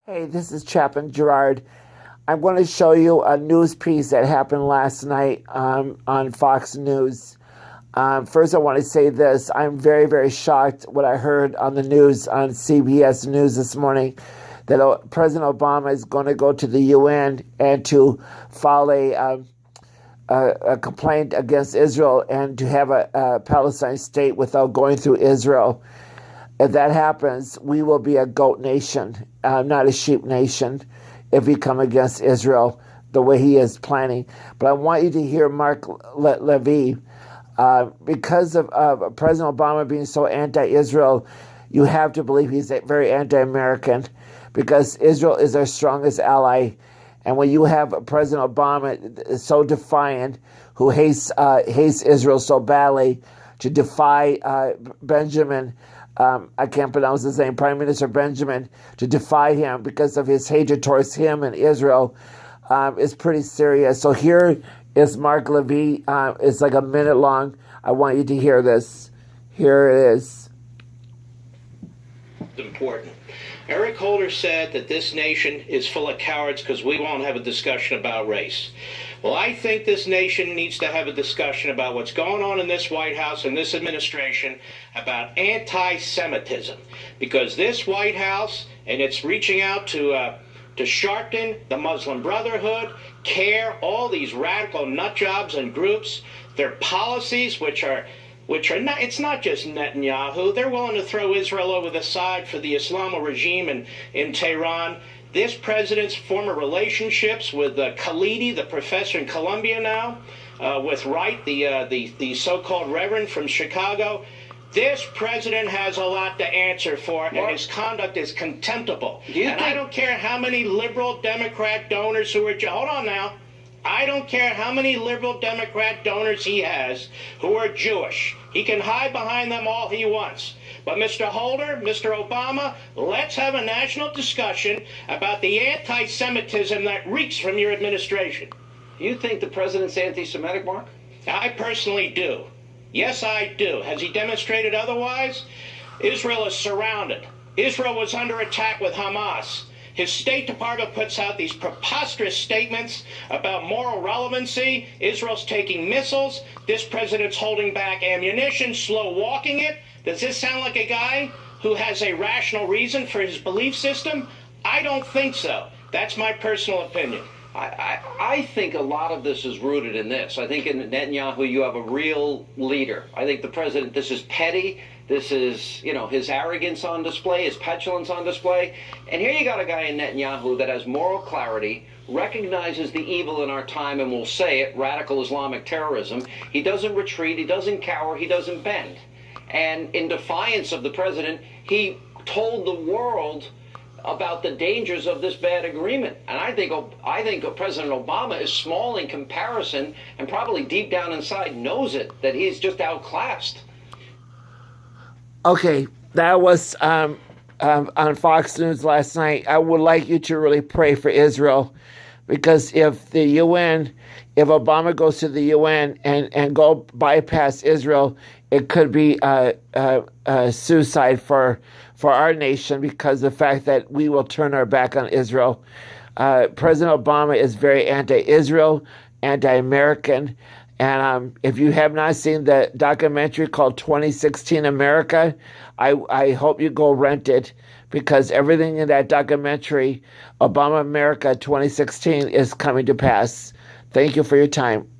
Hey, this is Chaplain Gerard. I'm going to show you a news piece that happened last night on Fox News. First, I want to say this. I'm very, very shocked what I heard on the news on CBS News this morning that President Obama is going to go to the UN and to file a complaint against Israel and to have a Palestine state without going through Israel. If that happens, we will be a goat nation, not a sheep nation, if we come against Israel the way he is planning. But I want you to hear Mark Levy. Because of President Obama being so anti-Israel, you have to believe he's very anti-American, because Israel is our strongest ally. And when you have President Obama so defiant, who hates Israel so badly, to defy Benjamin, I can't pronounce his name, Prime Minister Benjamin, to defy him because of his hatred towards him and Israel, is pretty serious. So here is Mark Levy. It's like a minute long. I want you to hear this. Here it is. Important. Eric Holder said that this nation is full of cowards because we won't have a discussion about race. Well, I think this nation needs to have a discussion about what's going on in this White House and this administration about anti-Semitism, because this White House, and it's reaching out to Sharpton, the Muslim Brotherhood, CARE, all these radical nut jobs and groups, their policies, which are not, it's not just Netanyahu. They're willing to throw Israel over the side for the Islamo regime in Tehran. This president's former relationships with Khalidi, the professor in Columbia now, with Wright, the so-called reverend from Chicago. This president has a lot to answer for, and his conduct is contemptible. I don't care how many liberal Democrat donors who are... Hold on now. I don't care how many liberal Democrat donors he has who are Jewish. He can hide behind them all he wants. But Mr. Holder, Mr. Obama, let's have a national discussion about the anti-Semitism that reeks from your administration. Do you think the president's anti-Semitic, Mark? I personally do. Yes, I do. Has he demonstrated otherwise? Israel is surrounded. Israel was under attack with Hamas. His State Department puts out these preposterous statements about moral relevancy. Israel's taking missiles. This president's holding back ammunition, slow walking it. Does this sound like a guy who has a rational reason for his belief system? I don't think so. That's my personal opinion. I think a lot of this is rooted in this. I think in Netanyahu you have a real leader. I think the president, this is petty. This is, his arrogance on display, his petulance on display. And here you got a guy in Netanyahu that has moral clarity, recognizes the evil in our time, and will say it, radical Islamic terrorism. He doesn't retreat, he doesn't cower, he doesn't bend. And in defiance of the president, he told the world about the dangers of this bad agreement. And I think President Obama is small in comparison, and probably deep down inside knows it, that he's just outclassed. Okay, that was on Fox News last night. I would like you to really pray for Israel, because if Obama goes to the UN and go bypass Israel, it could be a suicide for our nation, because of the fact that we will turn our back on Israel. President Obama is very anti-Israel, anti-American. And if you have not seen the documentary called 2016 America, I hope you go rent it, because everything in that documentary, Obama America 2016, is coming to pass. Thank you for your time.